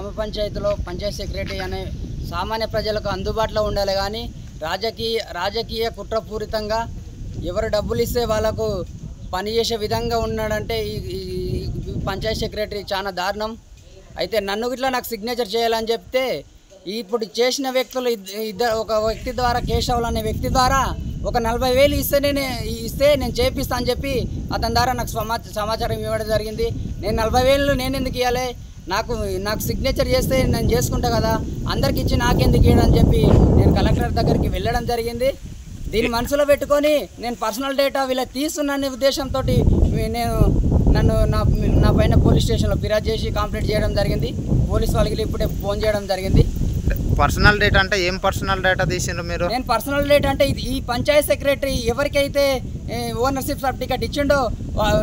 గ్రామ పంచాయతీలో పంచాయతీ సెక్రటరీ అనే సామాన్య ప్రజలకు అందుబాటులో ఉండాలి. కానీ రాజకీయ కుట్రపూరితంగా ఎవరు డబ్బులు ఇస్తే వాళ్ళకు పనిచేసే విధంగా ఉన్నాడంటే ఈ పంచాయతీ సెక్రటరీ చాలా దారుణం. అయితే నన్ను ఇట్లా నాకు సిగ్నేచర్ చేయాలని చెప్తే ఇప్పుడు చేసిన వ్యక్తులు ఒక వ్యక్తి ద్వారా కేశవులు అనే వ్యక్తి ద్వారా ఒక 40,000 ఇస్తే నేను చేపిస్తా అని చెప్పి అతని ద్వారా నాకు సమాచారం ఇవ్వడం జరిగింది. నేను 40,000 నేను ఎందుకు ఇవ్వాలి, నాకు సిగ్నేచర్ చేస్తే నేను చేసుకుంటా కదా, అందరికి ఇచ్చి నాకెందుకు ఇవ్వడం అని చెప్పి నేను కలెక్టర్ దగ్గరికి వెళ్ళడం జరిగింది. దీన్ని మనసులో పెట్టుకొని నేను పర్సనల్ డేటా వీళ్ళకి తీస్తున్నానే ఉద్దేశంతో నన్ను నా పైన పోలీస్ స్టేషన్లో ఫిర్యాదు చేసి కంప్లైంట్ చేయడం జరిగింది. పోలీస్ వాళ్ళకి ఇప్పుడే ఫోన్ చేయడం జరిగింది. పర్సనల్ డేటా అంటే ఏం పర్సనల్ డేటా తీసిండ్రు మీరు? నేను పర్సనల్ డేటా అంటే ఈ పంచాయత్ సెక్రటరీ ఎవరికైతే ఓనర్షిప్ సర్టిఫికేట్ ఇచ్చిండో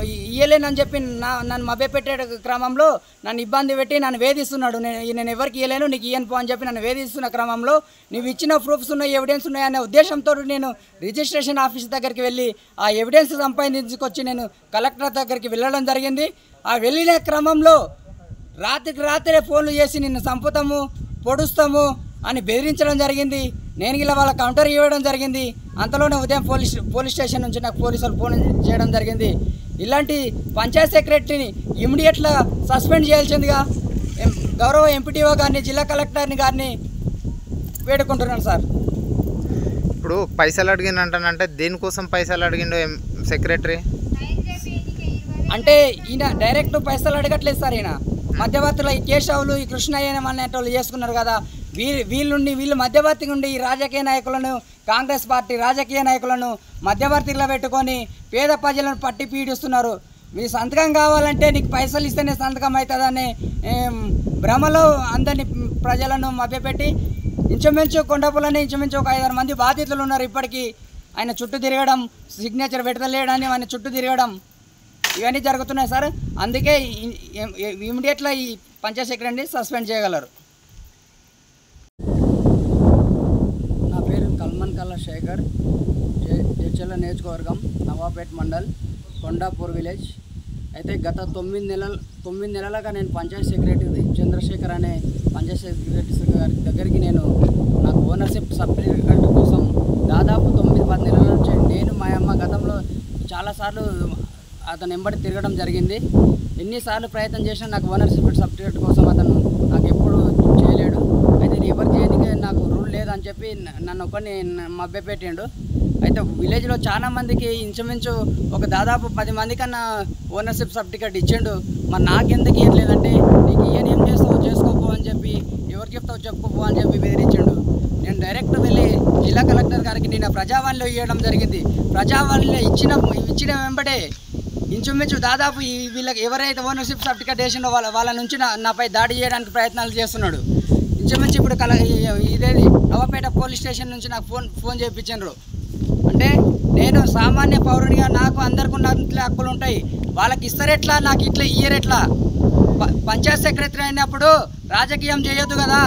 ఇయ్యలేనని చెప్పి నన్ను మభ్యపెట్టే క్రమంలో నన్ను ఇబ్బంది పెట్టి నన్ను వేధిస్తున్నాడు. నేను ఎవరికి ఇయ్యలేను, నీకు ఇయ్యను పో అని చెప్పి నన్ను వేధిస్తున్న క్రమంలో నువ్వు ఇచ్చిన ప్రూఫ్స్ ఉన్నాయి, ఎవిడెన్స్ ఉన్నాయి అనే ఉద్దేశంతో నేను రిజిస్ట్రేషన్ ఆఫీస్ దగ్గరికి వెళ్ళి ఆ ఎవిడెన్స్ సంపాదించుకొచ్చి నేను కలెక్టర్ దగ్గరికి వెళ్ళడం జరిగింది. ఆ వెళ్ళిన క్రమంలో రాత్రే ఫోన్లు చేసి నిన్ను చంపుతాము, పొడుస్తాము అని బెదిరించడం జరిగింది. నేను ఇలా వాళ్ళ కౌంటర్ ఇవ్వడం జరిగింది. అంతలోనే ఉదయం పోలీస్ స్టేషన్ నుంచి నాకు పోలీసులు ఫోన్ చేయడం జరిగింది. ఇలాంటి పంచాయత్ సెక్రటరీని ఇమ్మీడియట్గా సస్పెండ్ చేయాల్సిందిగా గౌరవ ఎంపీటీఓ గారిని, జిల్లా కలెక్టర్ని గారిని వేడుకుంటున్నాను సార్. ఇప్పుడు పైసలు అడిగిందంటానంటే దేనికోసం పైసలు అడిగిండు సెక్రటరీ? అంటే ఈయన డైరెక్ట్ పైసలు అడగట్లేదు సార్. ఈయన మధ్యవర్తులు ఈ కేశవులు, ఈ కృష్ణయ్య అనేటోళ్ళు చేసుకున్నారు కదా, వీళ్ళు మధ్యవర్తిగా ఉండి ఈ రాజకీయ నాయకులను, కాంగ్రెస్ పార్టీ రాజకీయ నాయకులను మధ్యవర్తిగా పెట్టుకొని పేద ప్రజలను పట్టి పీడిస్తున్నారు. మీ సంతకం కావాలంటే నీకు పైసలు ఇస్తేనే సంతకం అవుతుందని భ్రమలో అందరినీ ప్రజలను మభ్యపెట్టి ఇంచుమించు కొండపులని ఇంచుమించు ఒక 5-6 మంది బాధితులు ఉన్నారు. ఇప్పటికీ ఆయన చుట్టూ తిరగడం, సిగ్నేచర్ పెట్టలేడని ఆయన చుట్టూ తిరగడం ఇవన్నీ జరుగుతున్నాయి సార్. అందుకే ఇమీడియట్గా ఈ పంచాయత్ సెక్రటరీని సస్పెండ్ చేయగలరు. నా పేరు కల్మన్ కల్లా శేఖర్, జడ్చర్ల నియోజకవర్గం, నవాపేట మండల్, కొండాపూర్ విలేజ్. అయితే గత 9 నెలలుగా నేను పంచాయత్ సెక్రటరీ చంద్రశేఖర్ అనే పంచాయత్ సెక్రటరీ గారి దగ్గరికి నాకు ఓనర్షిప్ సర్టిఫికేట్ కోసం దాదాపు 9-10 నెలల నుంచి నేను మా అమ్మ గతంలో చాలాసార్లు అతను వెంబడి తిరగడం జరిగింది. ఎన్నిసార్లు ప్రయత్నం చేసినా నాకు ఓనర్షిప్ సర్టిఫికేట్ కోసం అతను నాకు ఎప్పుడు చేయలేడు. అయితే ఎవరు చేయడానికి నాకు రూల్ లేదని చెప్పి నన్ను ఒకరిని మభ్యపెట్టిండు. అయితే విలేజ్లో చాలా మందికి ఇంచుమించు ఒక దాదాపు 10 మంది కన్నా ఓనర్షిప్ సర్టిఫికేట్ ఇచ్చిండు. మరి నాకెందుకు ఇవ్వలేదంటే నీకు ఏం చేస్తావు చేసుకోపో అని చెప్పి, ఎవరు చెప్తావు చెప్పుకోపో అని చెప్పి బెదిరించిండు. నేను డైరెక్ట్ వెళ్ళి జిల్లా కలెక్టర్ గారికి నేను ప్రజావాణిలో ఇవ్వడం జరిగింది. ప్రజావాణిలో ఇచ్చిన వెంబడే ఇంచుమించు దాదాపు వీళ్ళకి ఎవరైతే ఓనర్షిప్ సర్టిఫికేట్ వేసిండో వాళ్ళ నుంచి నాపై దాడి చేయడానికి ప్రయత్నాలు చేస్తున్నాడు. ఇంచుమించు ఇప్పుడు ఇదేది నవాపేట పోలీస్ స్టేషన్ నుంచి నాకు ఫోన్ చేయించారు. అంటే నేను సామాన్య పౌరునిగా నాకు అందరికి ఉన్న హక్కులు ఉంటాయి, వాళ్ళకి ఇస్తారెట్లా, నాకు ఇట్లా ఇయ్యరెట్లా? పంచాయత్ సెక్రటరీ అయినప్పుడు రాజకీయం చేయొద్దు కదా.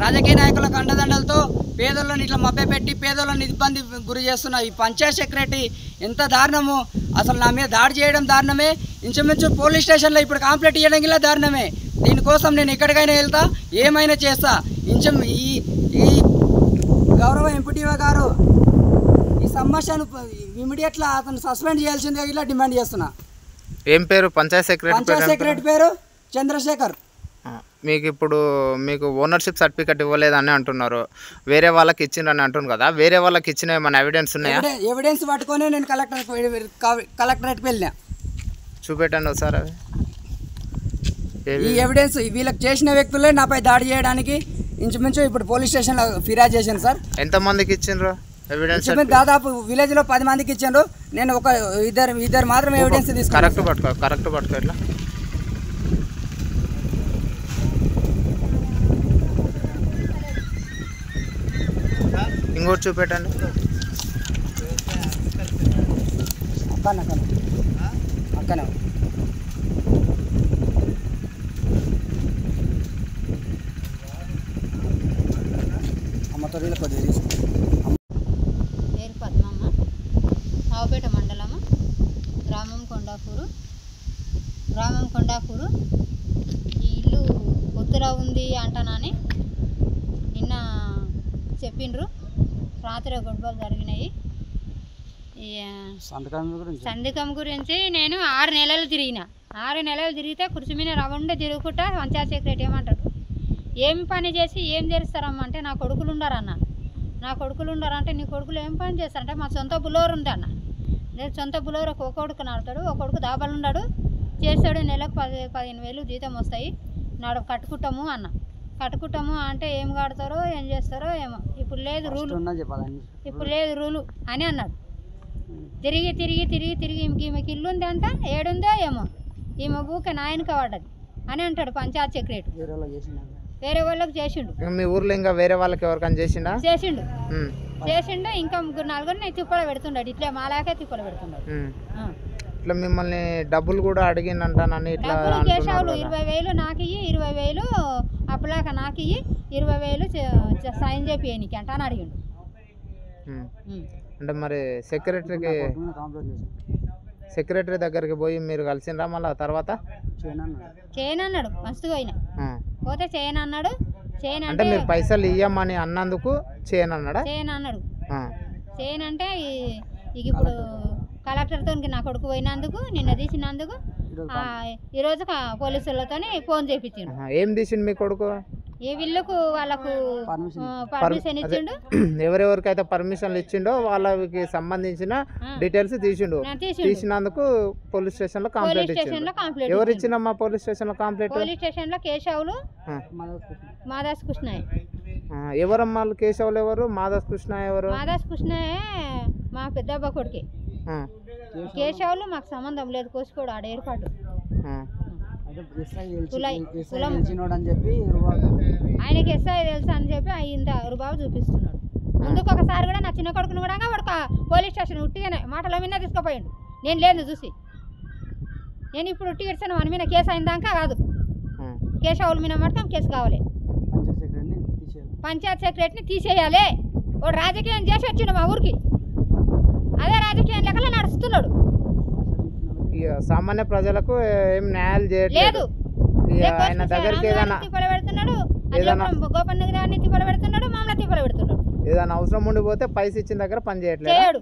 రాజకీయ నాయకులకు అండదండలతో పేదలను ఇట్లా మభ్యపెట్టి పేదలను ఇబ్బంది గురి చేస్తున్న ఈ పంచాయత్ సెక్రటరీ ఎంత దారుణము! అసలు నా మీద దాడి చేయడం దారుణమే, ఇంచుమించు పోలీస్ స్టేషన్లో ఇప్పుడు కంప్లైంట్ ఇవ్వడం ఇలా దారుణమే. దీనికోసం నేను ఎక్కడికైనా వెళ్తా, ఏమైనా చేస్తా. ఈ గౌరవ ఎంపీటీఓ గారు ఈ సమస్యను ఇమీడియట్గా అతను సస్పెండ్ చేయాల్సిందిగా ఇలా డిమాండ్ చేస్తున్నా. ఏం పేరు పంచాయత్ సెక్రటరీ పేరు చంద్రశేఖర్. మీకు ఓనర్షిప్ సర్టిఫికేట్ ఇవ్వలేదని అంటున్నారు, వేరే వాళ్ళకి ఇచ్చిందని అంటున్నారు కదా, వేరే వాళ్ళకి ఇచ్చిన ఏమైనా ఎవిడెన్స్ ఉన్నాయా? ఎవిడెన్స్ పట్టుకొని నేను కలెక్టరేట్కి వెళ్ళినా. చూపెట్టండి ఒకసారి అవి. ఈ ఎవిడెన్స్ వీళ్ళకి చేసిన వ్యక్తులే నాపై దాడి చేయడానికి ఇంచుమించు ఇప్పుడు పోలీస్ స్టేషన్లో ఫిర్యాదు చేశాను సార్. ఎంతమందికి ఇచ్చిండ్రు ఎవిడెన్స్? దాదాపు విలేజ్లో 10 మందికి ఇచ్చారు. నేను ఒక ఇద్దరు మాత్రమే ఎవిడెన్స్ తీసుకున్నాను. కరెక్ట్ పట్టుకో ఇట్లా. ఇంకోటి చూపెట్టండి. అక్కనే అమ్మతో కొద్దిగా తీసుకు. పేరు పద్మమ్మ, నవాపేట మండలము, గ్రామం కొండాపూరు. ఈ ఇల్లు కొత్తగా ఉంది ఉంటానని నిన్న చెప్పిండ్రు. రాత్రి గొడవలు జరిగినాయి. సంతకం గురించి నేను 6 నెలలు తిరిగిన. 6 నెలలు తిరిగితే కుర్చీ మీద రౌండ్ తిరుగుకుంటా పంచాయత్ సెక్రటరీ ఏమంటాడు, ఏం పని చేసి ఏం చేస్తారమ్మా అంటే నా కొడుకులు ఉండరన్న. నా కొడుకులు ఉండరంటే నీ కొడుకులు ఏం పని చేస్తారంటే మా సొంత బులోరు ఉంది అన్న. నేను సొంత బులోరు ఒక కొడుకు నడతాడు, ఒక కొడుకు దాబాలు ఉన్నాడు, చేస్తాడు. నెలకు 15,000 జీతం వస్తాయి, నాడు కట్టుకుంటాము అన్న. కట్టుకుంటాము అంటే ఏం కడతారో ఏం చేస్తారో ఏమో, ఇప్పుడు లేదు రూలు, ఇప్పుడు లేదు రూలు అని అన్నాడు. తిరిగి తిరిగి తిరిగి తిరిగి ఈమెకి ఇల్లు ఉంది అంట, ఏడుందో ఏమో, ఈమె ఊకే నాయనక పడ్డది అని అంటాడు పంచాయత్ సెక్రటరీ. వేరే వాళ్ళకి చేసిండు. మీ ఊర్లో ఇంకా వేరే వాళ్ళకి ఎవరికైనా చేసిండు. ఇంకా 3-4 తిప్పలు పెడుతున్నాడు. ఇట్లా మాలాకే తిప్పలు పెడుతున్నాడు. ఇట్లా మిమ్మల్ని డబ్బులు కూడా అడిగిందంటానని ఇట్లా కేశావులు 20,000 నాకు ఇయ్యి, 20,000 అప్పలాక నాకు ఇయ్యి, 20,000 సైన్ చేపియనికి అంట అని అడిగిండు. అంటే మరి సెక్రటరీ దగ్గరికి పోయి మీరు కలిసిండ్రా మళ్ళీ తర్వాత? చేయనన్నాడు. మస్తు పోయినా పోతే చేయనన్నాడు. అంటే మీరు పైసలు ఇయ్యమని అన్నందుకు చేయనన్నాడా? చేయనన్నాడు. చేయనంటే ఇప్పుడు కలెక్టర్తో నా కొడుకు పోయినందుకు, నిన్న తీసినందుకు ఈరోజు పోలీసులతో ఫోన్ చేయించిండు. ఏం తీసిండు మీ కొడుకు? ఈ వీళ్ళకు వాళ్ళకు పర్మిషన్ ఇచ్చిండు. ఎవరెవరికైతే పర్మిషన్లు ఇచ్చిండో వాళ్ళకి సంబంధించిన డీటెయిల్స్ తీసిండు. తీసినందుకు పోలీస్ స్టేషన్ లో కంప్లైంట్ ఇచ్చిండు. ఎవరు ఇచ్చినమ్మా పోలీస్ స్టేషన్ లో కంప్లైంట్? పోలీస్ స్టేషన్ లో కేశవులు, మాదాస్ కృష్ణయ్య. ఎవరమ్మా కేశవులు ఎవరు? మాదాస్ కృష్ణ ఎవరు? మాదాస్ కృష్ణయ్య మా పెద్దబ్బ కొడుకే. కేశవులు మాకు సంబంధం లేదు, కోసుకోడు ఆడ ఏర్పాటు. ఆయనకి ఎస్ఐ తెలుసు అని చెప్పి ఇంత రుబాబు చూపిస్తున్నాడు. ముందుకు ఒకసారి కూడా నా చిన్న కొడుకును కూడా వాడు పోలీస్ స్టేషన్ ఉట్టిగానే మాటల మీద తీసుకుపోయాడు. నేను లేదు చూసి, నేను ఇప్పుడు ఉట్టి ఇచ్చాను మన మీద కేసు అయిందాకా కాదు, కేశవుల మీద మాత్రం కేసు కావాలి. పంచాయత్ సెక్రటరీని తీసేయాలి. వాడు రాజకీయం చేసి వచ్చిండు మా ఊరికి, అదే రాజకీయం లెక్కలో నడుస్తున్నాడు. సామాన్య ప్రజలకు ఏం న్యాయాలు చేయట్లేదు. ఆయన దగ్గరికి ఏదైనా గోపన్న గారిని తిప్పలు పెడుతున్నాడు, మమ్మల్ని తిప్పలు పెడుతున్నాడు. ఏదైనా అవసరం ఉండిపోతే పైసలు ఇచ్చిన దగ్గర పని చేయట్లేదు.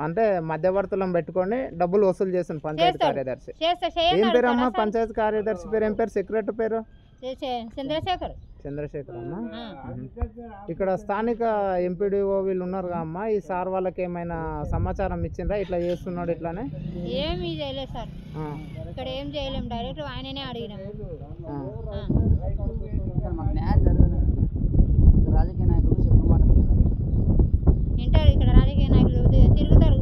అంటే మధ్యవర్తులను పెట్టుకొని డబ్బులు వసూలు చేస్తుంది పంచాయతీ కార్యదర్శి. ఏం పేరు అమ్మా పంచాయతీ కార్యదర్శి పేరు? ఏం పేరు? సెక్రటరీ పేరు? చంద్రశేఖర్ అమ్మా. ఇక్కడ స్థానిక ఎంపీడీఓ వీళ్ళు ఉన్నారు అమ్మా, ఈ సార్ వాళ్ళకి ఏమైనా సమాచారం ఇచ్చిండ్రా ఇట్లా చేస్తున్నాడు ఇట్లానే? ఏమీ చేయలేదు సార్, ఇక్కడ ఏం చేయలేము, డైరెక్ట్ ఆయననే అడిగినాం. రాజకీయ నాయకులు వింటారు, ఇక్కడ రాజకీయ నాయకులు తిరుగుతారు.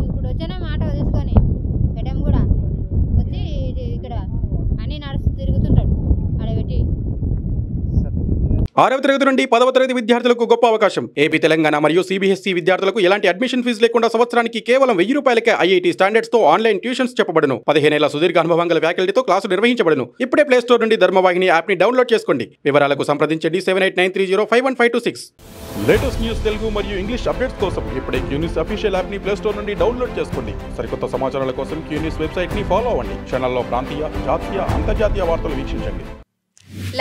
ఇప్పుడు వచ్చిన మాట తీసుకొని పెట్టాము కూడా వచ్చి ఇక్కడ అన్నీ నడుస్తూ తిరుగుతుంటాడు ఆడబెట్టి. 6వ తరగతి నుండి 10వ తరగతి విద్యార్థులకు గొప్ప అవకాశం. ఏపీ, తెలంగాణ మరియు CBSE విద్యార్థులకు ఎలాంటి అడ్మిషన్ ఫీజు లేకుండా సంవత్సరానికి కేవలం 1000 రూపాయలకే IIT స్టాండర్డ్స్ తో ఆన్లైన్ ట్యూషన్స్ చెప్పబడును. 15 ఏళ్ల సుదీర్ఘ అనుభవం గల ఫ్యాకల్టీతో క్లాసులు నిర్వహించబడును. ఇప్పుడే ప్లే స్టోర్ నుండి ధర్మవాహిని యాప్ ని డౌన్లోడ్ చేసుకోండి. వివరాలకు సంప్రదించండి 7893051526. లేటెస్ట్ న్యూస్ తెలుగు మరియు ఇంగ్లీష్ అప్డేట్స్ కోసం ఇప్పుడే క్యూన్యూస్ అఫీషియల్ యాప్ ని ప్లే స్టోర్ నుండి డౌన్లోడ్ చేసుకోండి. సరికొత్త సమాచారాల కోసం క్యూన్యూస్ వెబ్సైట్ ని ఫాలో అవ్వండి. ఛానల్లో ప్రాంతీయ, జాతీయ, అంతర్జాతీయ వార్తలు వీక్షించండి.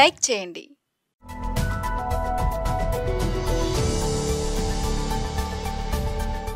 లైక్ చేయండి.